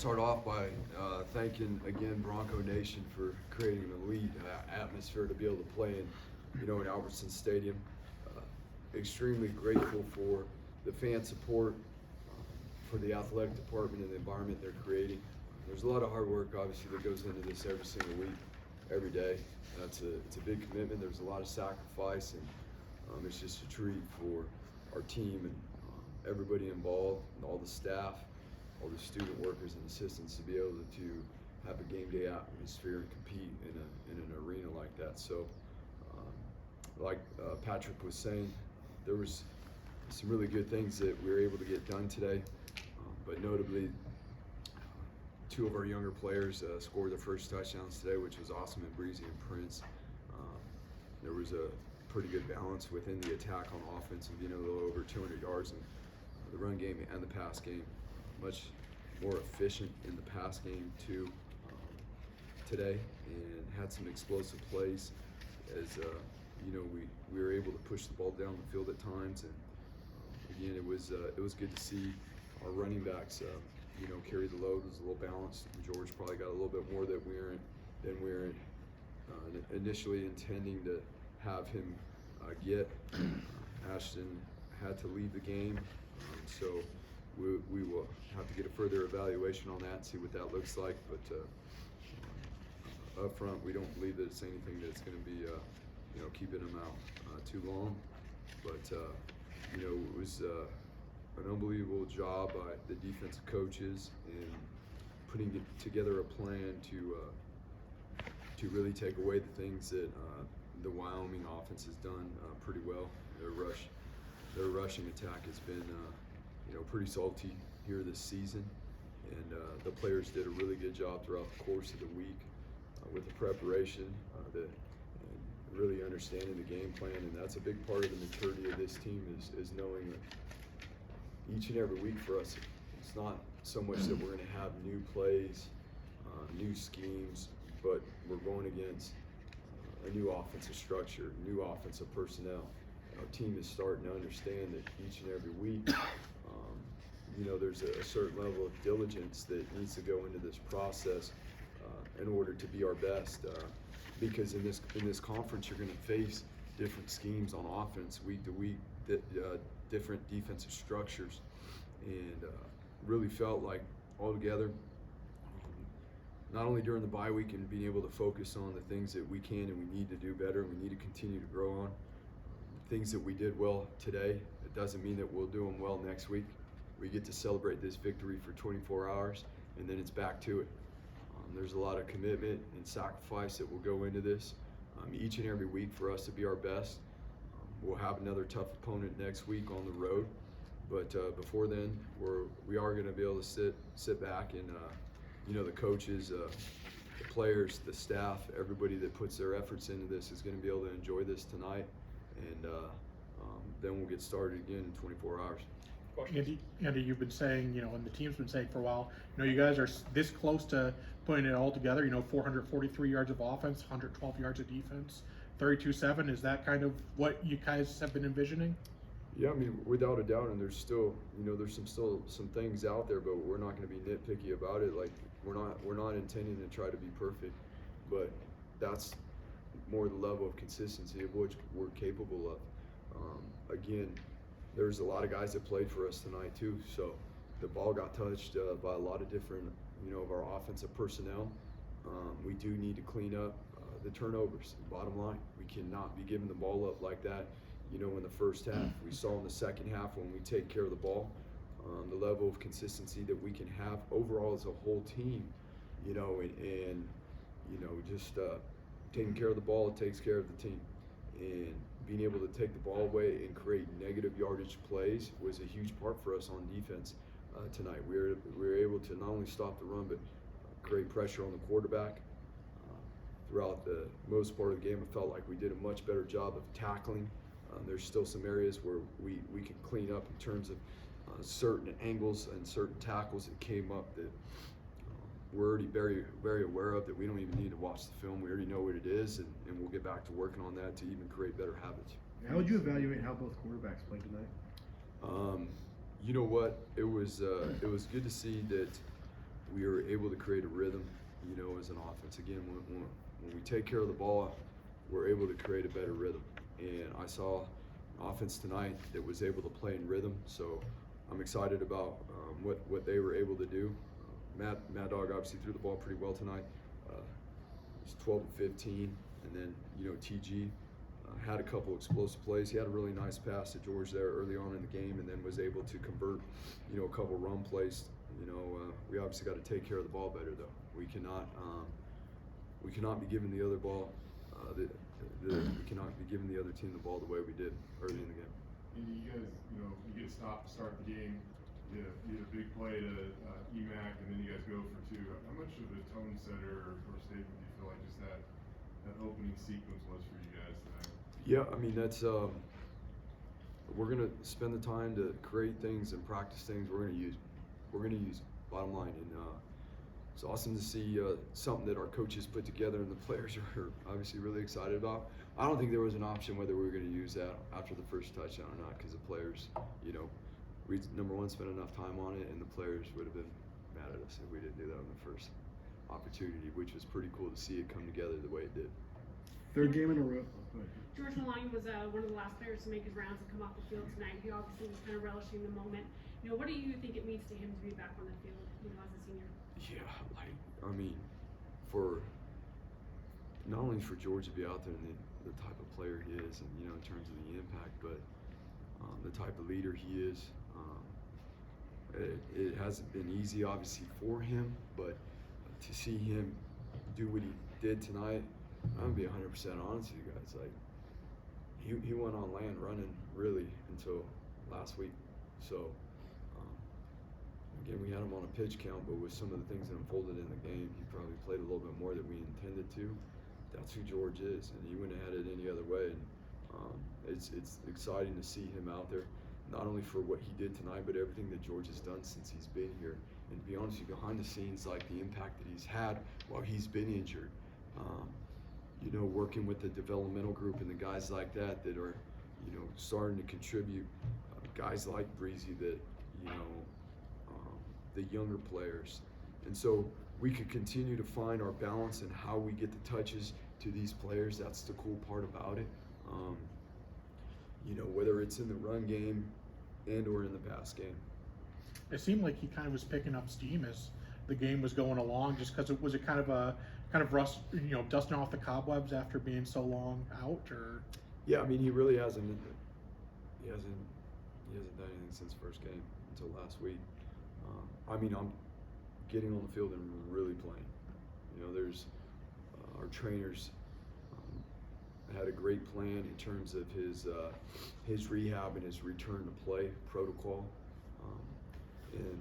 start off by thanking again Bronco Nation for creating an elite atmosphere to be able to play in, in Albertson Stadium. Extremely grateful for the fan support, for the athletic department and the environment they're creating. There's a lot of hard work, obviously, that goes into this every single week, every day. It's a big commitment. There's a lot of sacrifice, and it's just a treat for our team and everybody involved, and all the staff, all the student workers and assistants to be able to have a game day atmosphere and compete in an arena like that. So, like Patrick was saying, there was some really good things that we were able to get done today, but notably, two of our younger players scored their first touchdowns today, which was awesome, and Breezy and Prince. There was a pretty good balance within the attack on offense, and being a little over 200 yards in the run game and the pass game. Much more efficient in the pass game too today, and had some explosive plays as we were able to push the ball down the field at times, and again it was good to see our running backs carry the load. It was a little balanced. George probably got a little bit more than we were initially intending to have him get. Ashton had to leave the game, so we will have to get a further evaluation on that and see what that looks like. But up front, we don't believe that it's anything that's going to be keeping him out too long. But it was an unbelievable job by the defensive coaches in putting together a plan to really take away the things that the Wyoming offense has done pretty well. Their rushing attack has been pretty salty here this season, and the players did a really good job throughout the course of the week with the preparation, and really understanding the game plan. And that's a big part of the maturity of this team is knowing that each and every week for us, it's not so much that we're going to have new plays, new schemes, but we're going against a new offensive structure, new offensive personnel. Our team is starting to understand that each and every week, there's a certain level of diligence that needs to go into this process in order to be our best. Because in this conference, you're going to face different schemes on offense week to week, different defensive structures, and really felt like altogether, not only during the bye week and being able to focus on the things that we can and we need to do better and we need to continue to grow on, things that we did well today, it doesn't mean that we'll do them well next week. We get to celebrate this victory for 24 hours, and then it's back to it. There's a lot of commitment and sacrifice that will go into this each and every week for us to be our best. We'll have another tough opponent next week on the road, but before then, we are going to be able to sit back and the coaches, the players, the staff, everybody that puts their efforts into this is going to be able to enjoy this tonight, and then we'll get started again in 24 hours. Andy, you've been saying, and the team's been saying for a while, you guys are this close to putting it all together. 443 yards of offense, 112 yards of defense, 32-7. Is that kind of what you guys have been envisioning? Yeah, I mean, without a doubt, and there's still, there's some things out there, but we're not going to be nitpicky about it. Like we're not intending to try to be perfect, but that's more the level of consistency of which we're capable of. Again, there's a lot of guys that played for us tonight too, so the ball got touched by a lot of different, of our offensive personnel. We do need to clean up the turnovers. Bottom line, we cannot be giving the ball up like that. In the first half, we saw in the second half when we take care of the ball, the level of consistency that we can have overall as a whole team, and just taking care of the ball, it takes care of the team. And being able to take the ball away and create negative yardage plays was a huge part for us on defense tonight. We were able to not only stop the run, but create pressure on the quarterback. Throughout the most part of the game, I felt like we did a much better job of tackling. There's still some areas where we can clean up in terms of certain angles and certain tackles that came up that we're already very, very aware of, that we don't even need to watch the film. We already know what it is, and we'll get back to working on that to even create better habits. How would you evaluate how both quarterbacks played tonight? You know what? It was good to see that we were able to create a rhythm, you know, as an offense. Again, when we take care of the ball, we're able to create a better rhythm. And I saw an offense tonight that was able to play in rhythm. So I'm excited about what they were able to do. Mad Dog obviously threw the ball pretty well tonight. It was 12 to 15, and then you know TG had a couple explosive plays. He had a really nice pass to George there early on in the game, and then was able to convert, you know, a couple run plays. You know, we obviously got to take care of the ball better though. We cannot be giving the other ball. We cannot be giving the other team the ball the way we did early in the game. And you guys, you know, you get stopped to start the game. You had a big play to EMAC, and then you guys go for two. How much of a tone setter or statement do you feel like just that opening sequence was for you guys tonight? Yeah, I mean that's we're gonna spend the time to create things and practice things. We're gonna use bottom line, and it's awesome to see something that our coaches put together and the players are obviously really excited about. I don't think there was an option whether we were going to use that after the first touchdown or not, because the players, you know, we number one spent enough time on it, and the players would have been mad at us if we didn't do that on the first opportunity, which was pretty cool to see it come together the way it did. Third game in a row. George Maloney was one of the last players to make his rounds and come off the field tonight. He obviously was kind of relishing the moment. You know, what do you think it means to him to be back on the field, you know, as a senior? Yeah, like, I mean, for not only for George to be out there and the type of player he is, and you know, in terms of the impact, but the type of leader he is. It hasn't been easy, obviously, for him, but to see him do what he did tonight, I'm gonna be 100% honest with you guys. Like, he went on land running really until last week. So again, we had him on a pitch count, but with some of the things that unfolded in the game, he probably played a little bit more than we intended to. That's who George is, and he wouldn't have had it any other way. And it's exciting to see him out there, not only for what he did tonight, but everything that George has done since he's been here. And to be honest with you, behind the scenes, like the impact that he's had while he's been injured, you know, working with the developmental group and the guys like that are, you know, starting to contribute. Guys like Breezy that, you know, the younger players. And so we could continue to find our balance in how we get the touches to these players. That's the cool part about it. You know, whether it's in the run game and or in the pass game. It seemed like he kind of was picking up steam as the game was going along, just because it was a kind of rust, you know, dusting off the cobwebs after being so long out, or. Yeah, I mean, he really hasn't. He hasn't done anything since first game until last week. I mean, I'm getting on the field and really playing. You know, there's our trainers had a great plan in terms of his rehab and his return to play protocol. And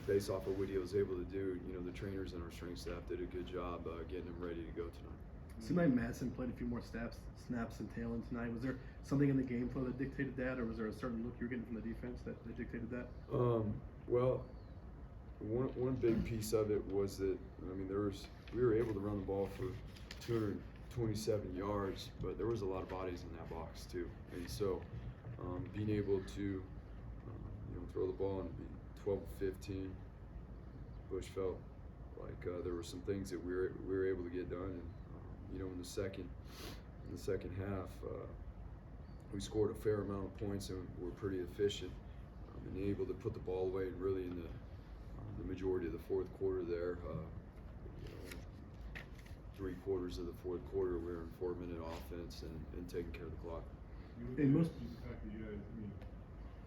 based off of what he was able to do, you know, the trainers and our strength staff did a good job getting him ready to go tonight. Seemed like Madison played a few more snaps and tail end tonight. Was there something in the game flow that dictated that, or was there a certain look you were getting from the defense that dictated that? Well, one big piece of it was that, I mean, we were able to run the ball for 227 yards, but there was a lot of bodies in that box too. And so being able to you know, throw the ball and be 12-15, Bush felt like there were some things that we were able to get done. And you know, in the second half, we scored a fair amount of points and were pretty efficient, and able to put the ball away. And really in the majority of the fourth quarter there, you know, 3/4 of the fourth quarter, we were in 4-minute offense and taking care of the clock. And most of the fact that you guys, I mean,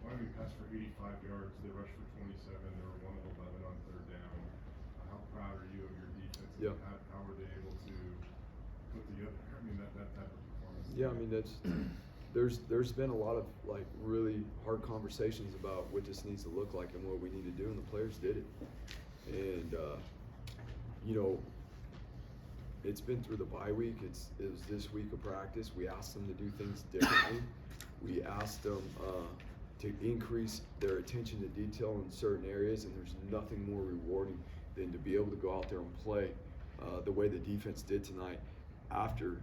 Wyoming passed for 85 yards, they rushed for 27, they were 1 of 11 on third down. How proud are you of your defense? Yeah. How were they able to put together, I mean, that type of performance? Yeah, I mean, there's been a lot of like really hard conversations about what this needs to look like and what we need to do, and the players did it. And you know, it's been through the bye week. It was this week of practice. We asked them to do things differently. We asked them to increase their attention to detail in certain areas, and there's nothing more rewarding than to be able to go out there and play the way the defense did tonight after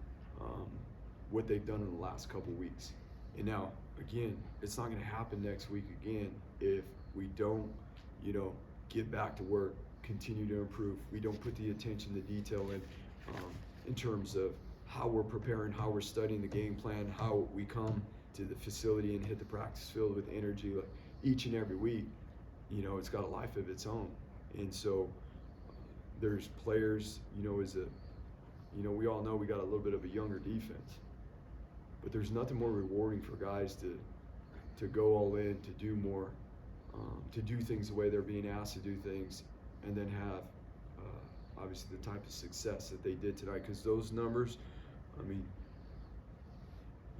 what they've done in the last couple weeks. And now, again, it's not going to happen next week again if we don't, you know, get back to work continue to improve. We don't put the attention to detail in terms of how we're preparing, how we're studying the game plan, how we come to the facility and hit the practice field with energy like each and every week. You know, it's got a life of its own. And so there's players, you know, we all know we got a little bit of a younger defense, but there's nothing more rewarding for guys to go all in, to do more, to do things the way they're being asked to do things, and then have obviously the type of success that they did tonight. Because those numbers, I mean,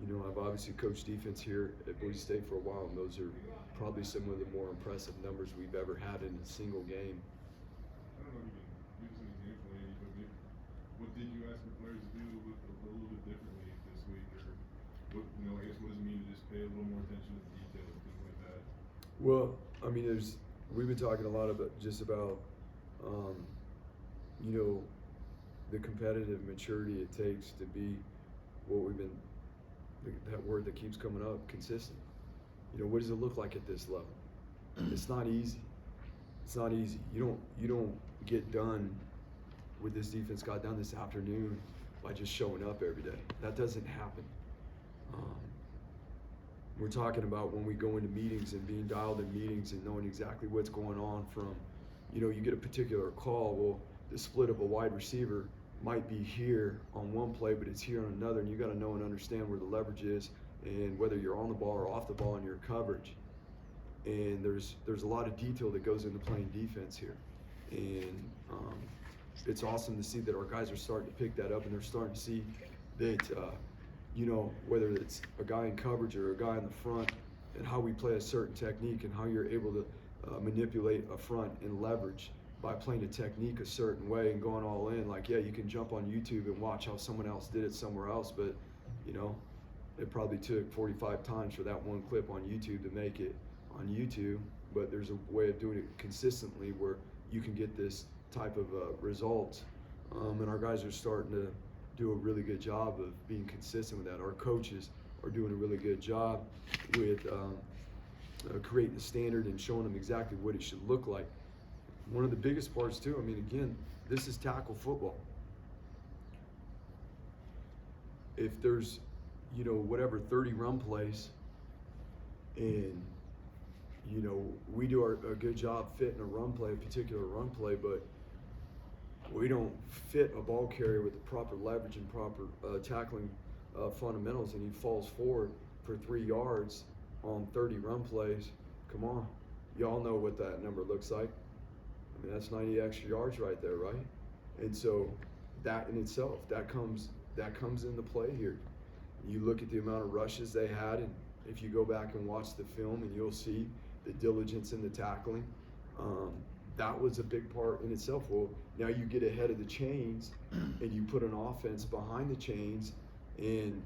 you know, I've obviously coached defense here at Boise State for a while, and those are probably some of the more impressive numbers we've ever had in a single game. I don't know if you can give us an example, Andy, but what did you ask the players to do a little bit differently this week? Or what, you know, I guess what does it mean to just pay a little more attention to the details and things like that? Well, I mean, we've been talking a lot about you know, the competitive maturity it takes to be what we've been, that word that keeps coming up, consistent. You know, what does it look like at this level? It's not easy. It's not easy. You don't get done with this defense got done this afternoon by just showing up every day. That doesn't happen. We're talking about when we go into meetings and being dialed in meetings and knowing exactly what's going on from, you know, you get a particular call, well, the split of a wide receiver might be here on one play, but it's here on another, and you got to know and understand where the leverage is and whether you're on the ball or off the ball in your coverage. And there's a lot of detail that goes into playing defense here. And it's awesome to see that our guys are starting to pick that up, and they're starting to see that, you know, whether it's a guy in coverage or a guy in the front, and how we play a certain technique and how you're able to manipulate a front and leverage by playing a technique a certain way and going all in. Like, yeah, you can jump on YouTube and watch how someone else did it somewhere else, but, you know, it probably took 45 times for that one clip on YouTube to make it on YouTube, but there's a way of doing it consistently where you can get this type of results. And our guys are starting to do a really good job of being consistent with that. Our coaches are doing a really good job with creating the standard and showing them exactly what it should look like. One of the biggest parts too, I mean, again, this is tackle football. If there's, you know, whatever 30 run plays, and, you know, we do a good job fitting a run play, a particular run play, but we don't fit a ball carrier with the proper leverage and proper tackling fundamentals, and he falls forward for 3 yards on 30 run plays. Come on, y'all know what that number looks like. I mean, that's 90 extra yards right there, right? And so that in itself, that comes into play here. You look at the amount of rushes they had, and if you go back and watch the film, and you'll see the diligence in the tackling. That was a big part in itself. Well, now you get ahead of the chains and you put an offense behind the chains, and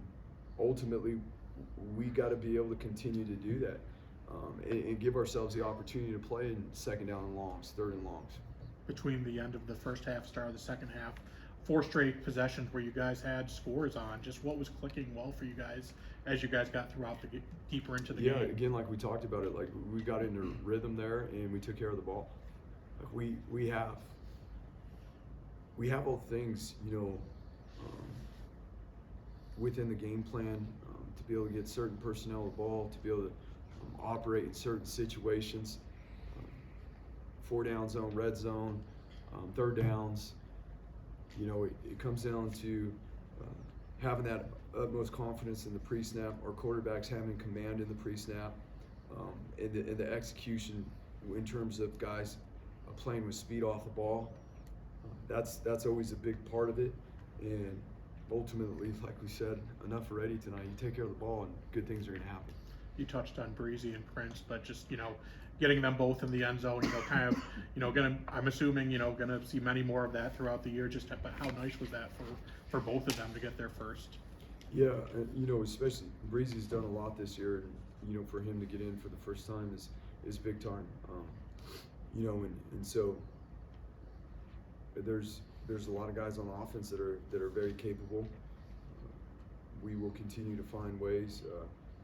ultimately we got to be able to continue to do that and give ourselves the opportunity to play in second down and longs, third and longs. Between the end of the first half, start of the second half, 4 straight possessions where you guys had scores on. Just what was clicking well for you guys as you guys got throughout the deeper into the game? Yeah, again, like we talked about it, like we got into rhythm there and we took care of the ball. Like we have all things, you know, within the game plan to be able to get certain personnel the ball, to be able to operate in certain situations, 4 down zone, red zone, third downs. You know, it comes down to having that utmost confidence in the pre-snap, our quarterbacks having command in the pre-snap, and the execution in terms of guys playing with speed off the ball. That's always a big part of it, and ultimately, like we said, enough already tonight. You take care of the ball, and good things are going to happen. You touched on Breezy and Prince, but just, you know, getting them both in the end zone, you know, kind of, you know, I'm assuming, you know, gonna see many more of that throughout the year. But how nice was that for both of them to get there first? Yeah, and, you know, especially Breezy's done a lot this year, and, you know, for him to get in for the first time is big time. You know, and so there's a lot of guys on offense that are very capable. We will continue to find ways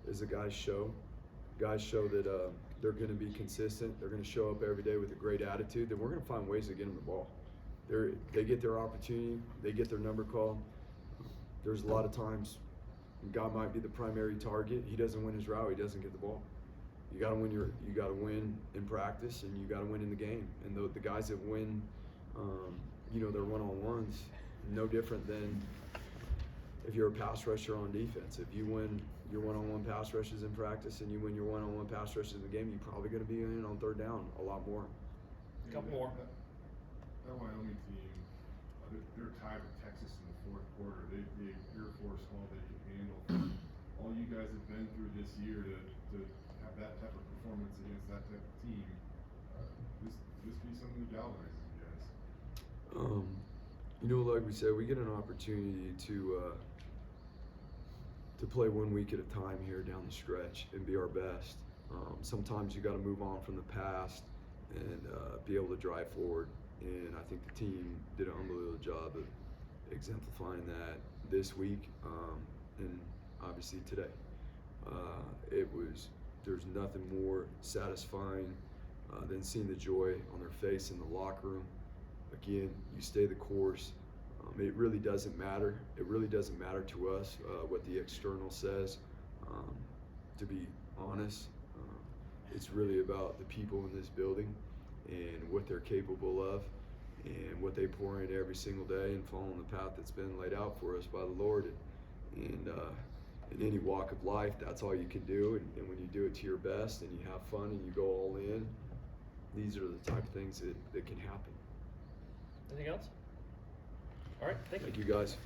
as the guys show that they're going to be consistent, they're going to show up every day with a great attitude, then we're going to find ways to get them the ball. They get their opportunity, they get their number called. There's a lot of times a guy might be the primary target. He doesn't win his route, he doesn't get the ball. You got to win in practice, and you got to win in the game. And the guys that win, their one-on-ones, no different than if you're a pass rusher on defense. If you win your one-on-one pass rushes in practice and you win your one-on-one pass rushes in the game, you're probably going to be in on third down a lot more. Couple more. That Wyoming team, they're tied with Texas in the fourth quarter. They Air Force all they can handle. All you guys have been through this year to have that type of performance against that type of team, this be something that galvanizes you guys. Like we said, we get an opportunity to play 1 week at a time here down the stretch and be our best. Sometimes you got to move on from the past and be able to drive forward. And I think the team did an unbelievable job of exemplifying that this week and obviously today. There's nothing more satisfying than seeing the joy on their face in the locker room. Again, you stay the course. It really doesn't matter. It really doesn't matter to us what the external says. To be honest, it's really about the people in this building and what they're capable of and what they pour in every single day and following the path that's been laid out for us by the Lord. And in any walk of life, that's all you can do. And when you do it to your best and you have fun and you go all in, these are the type of things that can happen. Anything else? All right, thank you. Thank you, guys.